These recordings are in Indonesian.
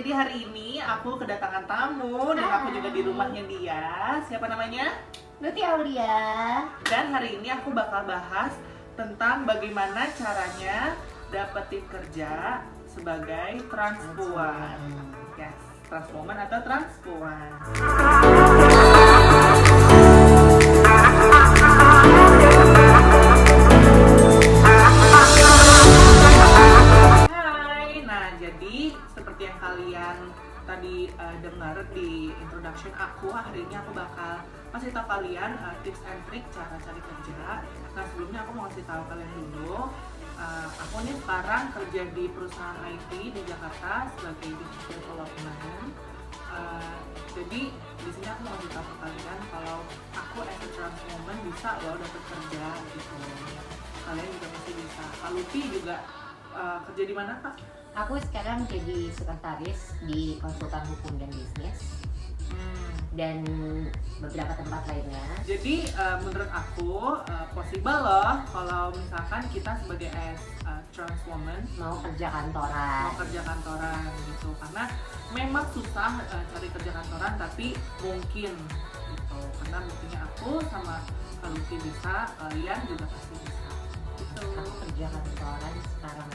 jadi hari ini aku kedatangan tamu dan aku juga di rumahnya dia. Siapa namanya? Nuti Aulia. Dan hari ini aku bakal bahas tentang bagaimana caranya dapetin kerja sebagai transpuan. Yes, transwoman atau transpuan. Jadi seperti yang kalian tadi dengar di introduction aku, hari ini aku bakal kasih tahu kalian tips and trick cara cari kerja. Nah, sebelumnya aku mau kasih tahu kalian dulu, aku nih sekarang kerja di perusahaan IT di Jakarta sebagai business development. Jadi di sini aku mau kasih tahu ke kalian kalau aku as a trans woman bisa loh dapat kerja gitu. Kalian juga masih bisa. Kak Luti juga kerja di mana, Kak? Aku sekarang jadi sekretaris di konsultan hukum dan bisnis dan beberapa tempat lainnya. Jadi menurut aku possible loh kalau misalkan kita sebagai trans woman mau kerja kantoran gitu, karena memang susah cari kerja kantoran, tapi mungkin gitu, karena buktinya aku sama Kak Lucy bisa, kalian juga pasti bisa gitu. Aku kerja kantoran sekarang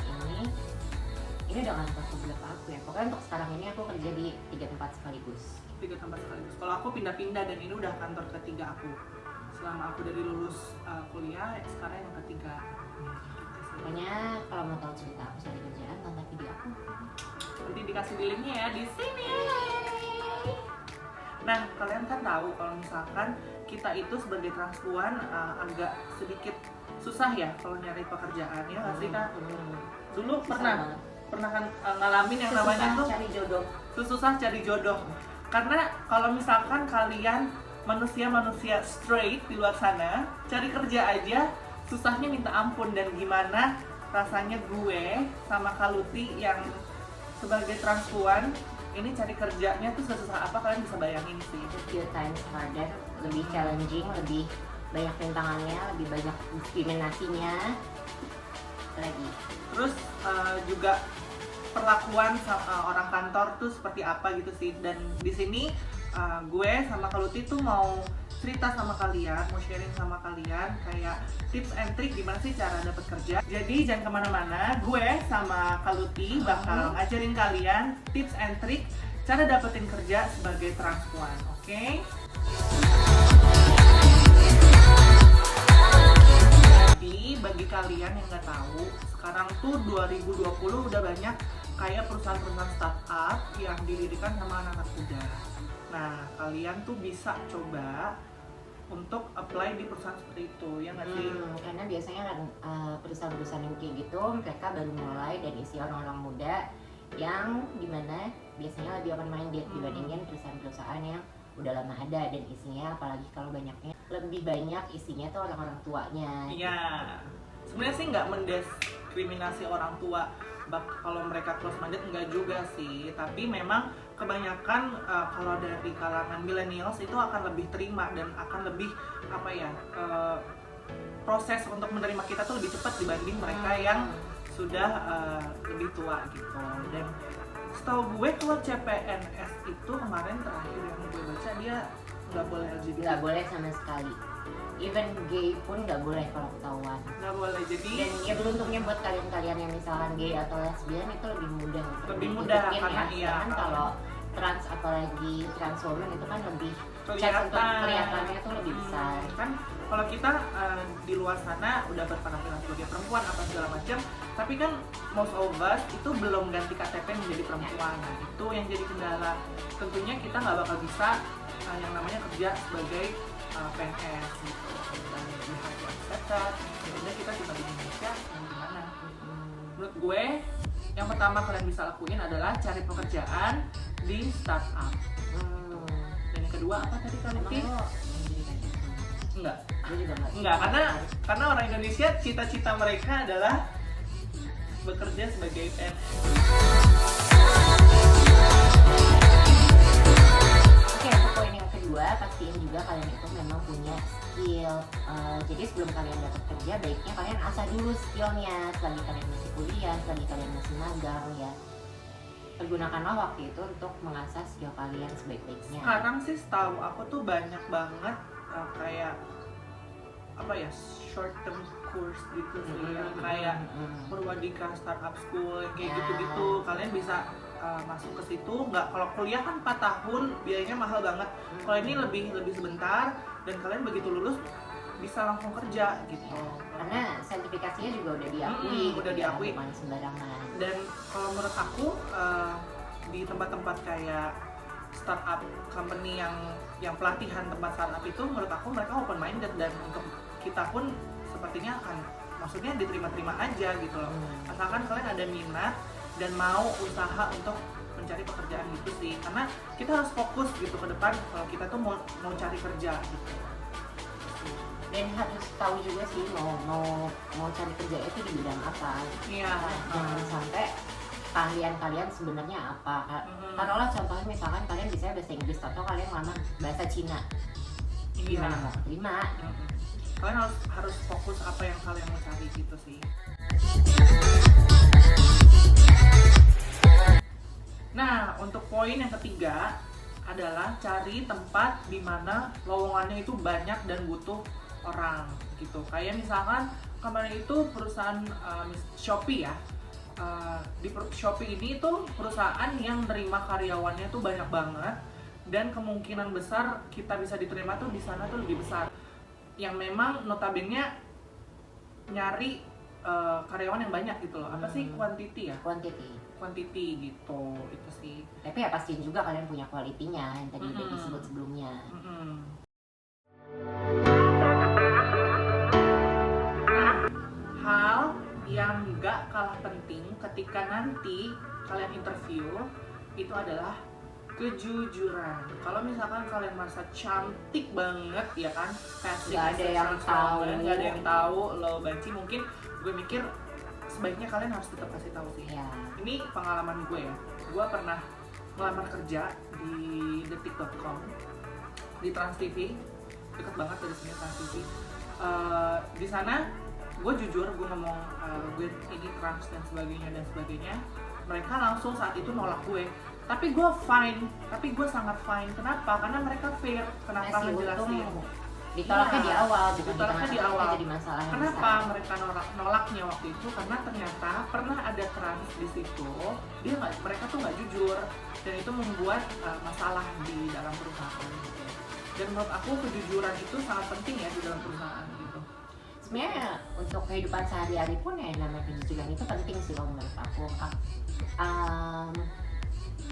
ini udah kantor keberapa aku ya, pokoknya untuk sekarang ini aku kerja di 3 tempat sekaligus. Kalau aku pindah-pindah dan ini udah kantor ketiga aku selama aku dari lulus kuliah, sekarang yang ketiga. Pokoknya kalau mau tahu cerita aku cari kerjaan, tonton video aku. Nanti dikasih di linknya ya di sini. Nah, kalian kan tahu kalau misalkan kita itu sebagai transpuan agak sedikit susah ya kalau nyari pekerjaan, ya nggak sih, Kak? Dulu pernah kan ngalamin yang namanya tuh susah cari jodoh. Karena kalau misalkan kalian manusia straight di luar sana, cari kerja aja susahnya minta ampun. Dan gimana rasanya gue sama Kak Luti yang sebagai transpuan ini cari kerjanya tuh susah apa, kalian bisa bayangin sih. A few times harder, lebih challenging, lebih banyak rintangannya, lebih banyak diskriminasinya lagi. Terus juga perlakuan orang kantor tuh seperti apa gitu sih. Dan di sini gue sama Kak Luti tuh mau cerita sama kalian, mau sharing sama kalian kayak tips and trick gimana sih cara dapat kerja. Jadi jangan kemana-mana, gue sama Kak Luti bakal ngajarin kalian tips and trick cara dapetin kerja sebagai transpuan, oke? Jadi bagi kalian yang nggak tahu, sekarang tuh 2020 udah banyak kayak perusahaan-perusahaan startup yang didirikan sama anak-anak muda. Nah, kalian tuh bisa coba untuk apply di perusahaan seperti itu, ya nggak sih? Karena biasanya kan perusahaan-perusahaan yang kayak gitu mereka baru mulai dan isi orang-orang muda yang dimana biasanya lebih open minded dibandingin perusahaan-perusahaan yang udah lama ada dan isinya, apalagi kalau banyaknya lebih banyak isinya tuh orang-orang tuanya. Iya, sebenarnya sih nggak mendiskriminasi orang tua kalau mereka close minded, enggak juga sih, tapi memang kebanyakan kalau dari kalangan millennials itu akan lebih terima dan akan lebih apa ya, proses untuk menerima kita tuh lebih cepat dibanding mereka yang sudah lebih tua gitu. Dan setahu gue kalau CPNS itu kemarin terakhir yang gue baca dia nggak boleh LGBT. Nggak boleh sama sekali. Even gay pun nggak boleh kalau ketahuan. Nggak boleh. Jadi dan ya beruntungnya buat kalian yang misalkan gay atau lesbian itu lebih mudah. Lebih mudah karena ya. Kan kalau trans apalagi trans woman itu kan lebih kelihatannya tuh lebih besar. Kan kalau kita di luar sana udah berpenampilan sebagai perempuan apa segala macam, tapi kan most of us itu belum ganti KTP menjadi perempuan. Nah, itu yang jadi kendala. Tentunya kita nggak bakal bisa yang namanya kerja sebagai PNS gitu. Dan lihat website, sebenarnya kita cuma di Indonesia, yang gimana? Menurut gue, yang pertama kalian bisa lakuin adalah cari pekerjaan di startup. Dan yang kedua apa tadi kalian? Enggak, karena orang Indonesia cita-cita mereka adalah bekerja sebagai PNS. Oke, poin yang kedua, pastiin juga kalian itu memang punya skill. Jadi sebelum kalian dapat kerja, baiknya kalian asah dulu skillnya selagi kalian masih kuliah, selagi kalian masih magang ya. pergunakanlah waktu itu untuk mengasah skill kalian sebaik-baiknya. Sekarang sih setahu aku tuh banyak banget kayak apa ya, short term course gitu sih, yang kayak Purwadika Startup School kayak Ya. gitu-gitu. Kalian bisa masuk ke situ. Nggak, kalau kuliah kan 4 tahun biayanya mahal banget. Kalau ini lebih sebentar, dan kalian begitu lulus bisa langsung kerja gitu. Karena sertifikasinya juga udah diakui, udah diakui. bukan sembarangan. Dan kalau menurut aku di tempat-tempat kayak startup company yang pelatihan tempat startup itu, menurut aku mereka open minded, dan untuk kita pun sepertinya akan, maksudnya diterima-terima aja gitu loh. Asalkan kalian ada minat dan mau usaha untuk mencari pekerjaan gitu sih, karena kita harus fokus gitu ke depan kalau kita tuh mau cari kerja gitu. Dan harus tahu juga sih mau cari kerja itu di bidang apa. Iya. Jangan sampai kalian sebenarnya apa. Taruhlah contohnya misalkan kalian bisa bahasa Inggris atau kalian ngelamar bahasa Cina. Gimana mau terima? Kalian harus fokus apa yang kalian mau cari gitu sih. Nah, untuk poin yang ketiga adalah cari tempat di mana lowongannya itu banyak dan butuh orang gitu. Kayak misalkan kemarin itu perusahaan Shopee ya. Di Shopee ini tuh perusahaan yang nerima karyawannya tuh banyak banget, dan kemungkinan besar kita bisa diterima tuh di sana tuh lebih besar. Yang memang notabene nyari karyawan yang banyak gitu loh. Apa sih, quantity ya? Quantity gitu, itu sih. Tapi ya pastiin juga kalian punya kualitinya yang tadi udah disebut sebelumnya. Nah, hal yang gak kalah penting ketika nanti kalian interview itu adalah kejujuran. Kalau misalkan kalian merasa cantik banget ya kan, Gak ada yang tahu, gak ada yang tahu lo banci, mungkin gue mikir sebaiknya kalian harus tetap kasih tahu sih. Ya. Ini pengalaman gue ya. Gue pernah melamar kerja di detik.com, di Trans TV, dekat banget dari sini Trans TV. Di sana gue jujur, gue ngomong gue ini trans dan sebagainya. Mereka langsung saat itu nolak gue. Tapi gue fine, sangat fine. Kenapa? Karena mereka fair. Kenapa ngejelasin? Ditolaknya di awal, bukan ditolaknya di awal. Jadi masalah yang Kenapa besar. mereka nolaknya waktu itu? Karena ternyata pernah ada trans di situ, mereka tuh nggak jujur, dan itu membuat masalah di dalam perusahaan gitu. Dan menurut aku kejujuran itu sangat penting ya di dalam perusahaan gitu. Sebenarnya untuk kehidupan sehari-hari pun ya namanya kejujuran itu penting sih kalau menurut aku.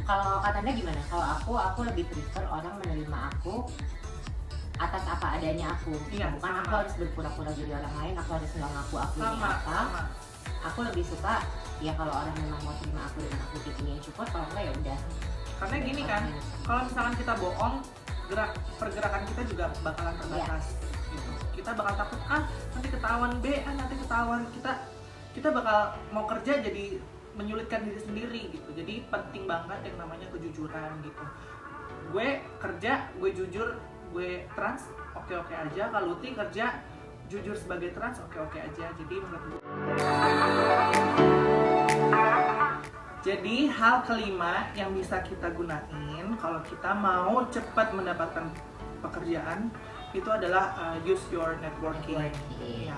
Kalau kata Anda gimana? Kalau aku lebih prefer orang menerima aku atas apa adanya aku. Iya, Bukan sama. aku harus berpura-pura jadi orang lain, aku harus nggak ngaku aku ini Sama. Aku lebih suka ya kalau orang memang mau terima aku dengan aku ini yang cukup, kalau enggak ya udah. Karena gini kan, kalau misalkan kita bohong, pergerakan kita juga bakalan terbatas. Gitu. Kita bakal takut nanti ketahuan nanti ketahuan, kita bakal mau kerja jadi menyulitkan diri sendiri gitu. Jadi penting banget yang namanya kejujuran gitu. Gue kerja, gue jujur, gue trans, oke-oke aja. Kalau Luti kerja jujur sebagai trans, oke-oke aja. Jadi menurut gue. Jadi hal kelima yang bisa kita gunain kalau kita mau cepat mendapatkan pekerjaan itu adalah use your networking. Ya.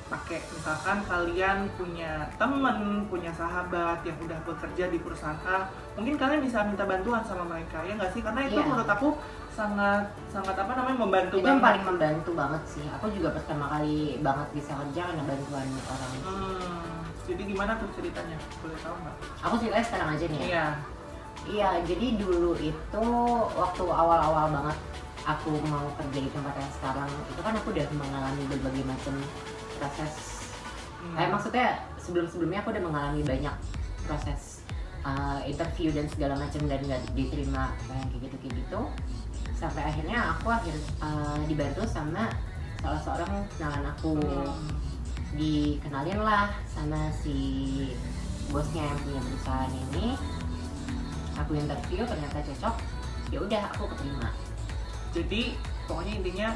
Pakai misalkan kalian punya temen, punya sahabat yang udah bekerja di perusahaan A, mungkin kalian bisa minta bantuan sama mereka, ya nggak sih? Karena itu menurut aku sangat membantu itu banget. yang paling membantu banget sih. Aku juga pertama kali banget bisa kerja karena bantuan orang. Jadi gimana tuh ceritanya? Boleh tahu nggak? Aku ceritanya sekarang aja nih ya. Iya. Jadi dulu itu waktu awal-awal banget aku mau kerja di tempat yang sekarang itu kan aku udah mengalami berbagai macam proses. Maksudnya sebelumnya aku udah mengalami banyak proses interview dan segala macam dan nggak diterima kayak gitu. Sampai akhirnya aku dibantu sama salah seorang kenalan aku. Dikenalin lah sama si bosnya yang punya perusahaan ini. Aku interview, ternyata cocok, ya udah aku keterima. Jadi pokoknya intinya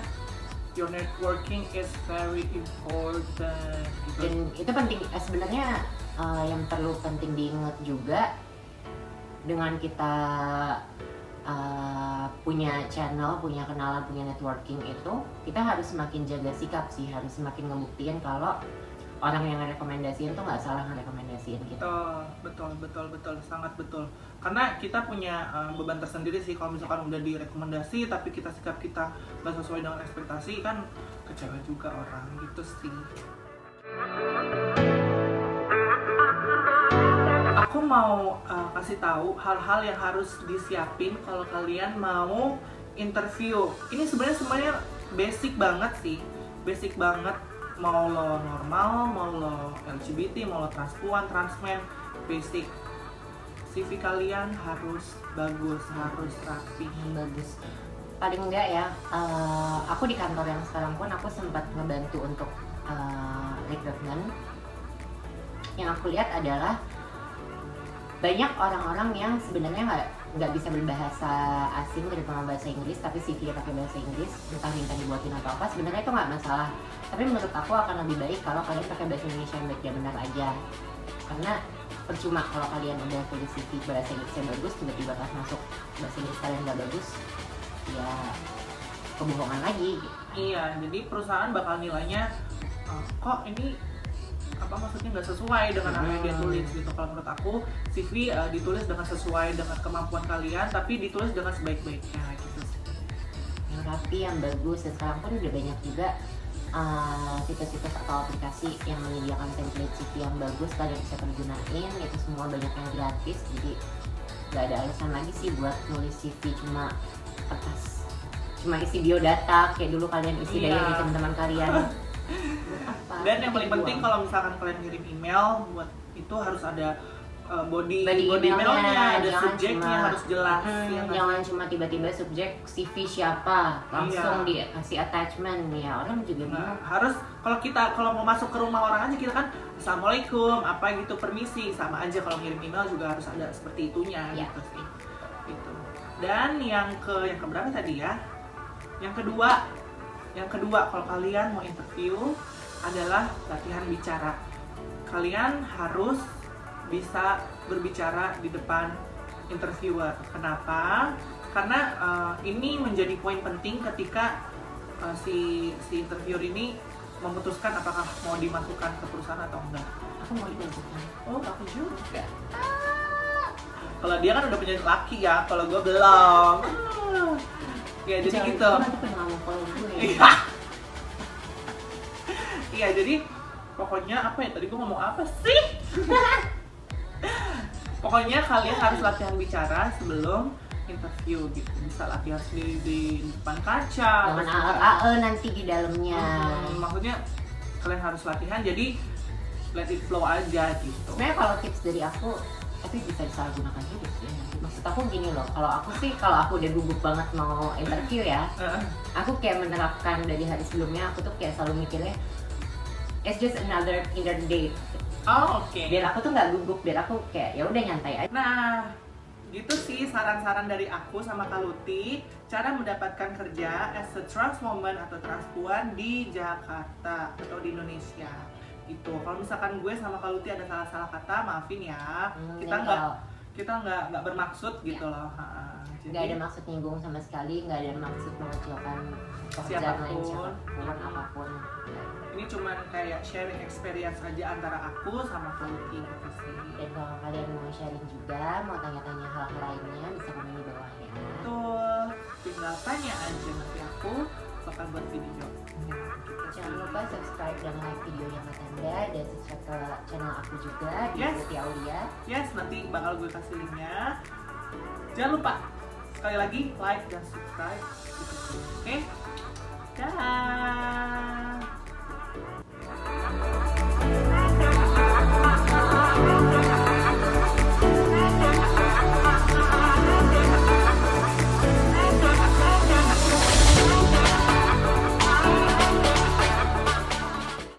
your networking is very important gitu. Dan itu penting sebenarnya yang perlu penting diingat juga dengan kita punya channel, punya kenalan, punya networking itu, kita harus semakin jaga sikap sih, harus semakin ngebuktiin kalau orang yang ngerekomendasiin tuh nggak salah ngerekomendasiin gitu. Betul, sangat betul. Karena kita punya beban tersendiri sih kalau misalkan udah direkomendasi tapi sikap kita nggak sesuai dengan ekspektasi, kan kecewa juga orang gitu sih. Aku mau kasih tahu hal-hal yang harus disiapin kalau kalian mau interview. Ini sebenarnya basic banget sih, basic banget. Mau lo normal, mau lo LGBT, mau lo transpuan, transmen, basic. CV kalian harus bagus, harus rapi. Bagus. Paling enggak ya, aku di kantor yang sekarang pun aku sempat ngebantu untuk recruitment. Yang aku lihat adalah banyak orang-orang yang sebenarnya nggak bisa berbahasa asing, terutama bahasa Inggris, tapi CV-nya pakai bahasa Inggris, entah minta dibuatin atau apa, sebenarnya itu nggak masalah. Tapi menurut aku akan lebih baik kalau kalian pakai bahasa Indonesia yang baik dan benar aja. Karena percuma kalau kalian udah tulis CV bahasa Inggris yang bagus, tiba-tiba pas masuk bahasa Inggris kalian nggak bagus, ya kebohongan lagi. Gitu. Iya, jadi perusahaan bakal nilainya kok ini maksudnya nggak sesuai dengan apa yang dia tulis gitu. Kalau menurut aku CV ditulis dengan sesuai dengan kemampuan kalian, tapi ditulis dengan sebaik-baiknya gitu. Yang rapi, yang bagus, dan sekarang pun udah banyak juga situs-situs atau aplikasi yang menyediakan template CV yang bagus, kalian bisa pergunain. Itu semua banyak yang gratis, jadi nggak ada alasan lagi sih buat nulis CV cuma kertas, cuma isi biodata kayak dulu kalian isi dari teman-teman kalian. Dan yang paling penting kalau misalkan kalian ngirim email, buat itu harus ada body emailnya, ada subjeknya harus jelas. Jangan cuma tiba-tiba subjek CV siapa, langsung dikasih attachment ya, orang juga bingung. Harus kalau mau masuk ke rumah orang aja kita kan assalamualaikum apa gitu, permisi, sama aja kalau ngirim email juga harus ada seperti itunya gitu sih. Gitu. Dan yang keberapa tadi ya? Yang kedua kalau kalian mau interview adalah latihan bicara. Kalian harus bisa berbicara di depan interviewer. Kenapa? Karena ini menjadi poin penting ketika si interviewer ini memutuskan apakah mau dimasukkan ke perusahaan atau enggak. Aku mau dimasukkan. Oh, aku juga. Kalau dia kan udah punya laki ya, kalau gue belum. Ya jadi gitu. Iya, jadi pokoknya apa ya, tadi gue ngomong apa sih? Pokoknya kalian harus latihan bicara sebelum interview gitu. Bisa latihan sendiri di depan kaca. Jangan nanti di dalamnya. Maksudnya kalian harus latihan, jadi let it flow aja gitu. Sebenarnya kalau tips dari aku, tapi bisa disalahgunakan juga sih. Maksud aku gini loh, kalau aku udah gugup banget mau interview ya, aku kayak menerapkan dari hari sebelumnya. Aku tuh kayak selalu mikirnya it's just another date. Oh, oke. Biar aku tuh nggak gugup, biar aku kayak ya udah nyantai aja. Nah, gitu sih saran-saran dari aku sama Kaluti cara mendapatkan kerja as a trans woman atau transpuan di Jakarta atau di Indonesia. Gitu. Kalau misalkan gue sama Kaluti ada salah-salah kata, maafin ya. Kita nggak bermaksud gitu loh. Nggak ada maksud nyinggung sama sekali, nggak ada maksud mengecilkan pekerjaan lain siapapun apapun. Ini cuma kayak sharing experience aja antara aku sama Kaluti gitu sih. Dan kalau kalian mau sharing juga, mau tanya-tanya hal-hal lainnya, bisa komen di bawah ya. Betul, tinggal tanya aja, nanti aku bakal buat video. Jangan lupa subscribe dan like videonya Mas Anda, dan subscribe ke channel aku juga di Putih Aulia. Yes, nanti bakal gue kasih linknya. Jangan lupa sekali lagi like dan subscribe. Oke? Dah.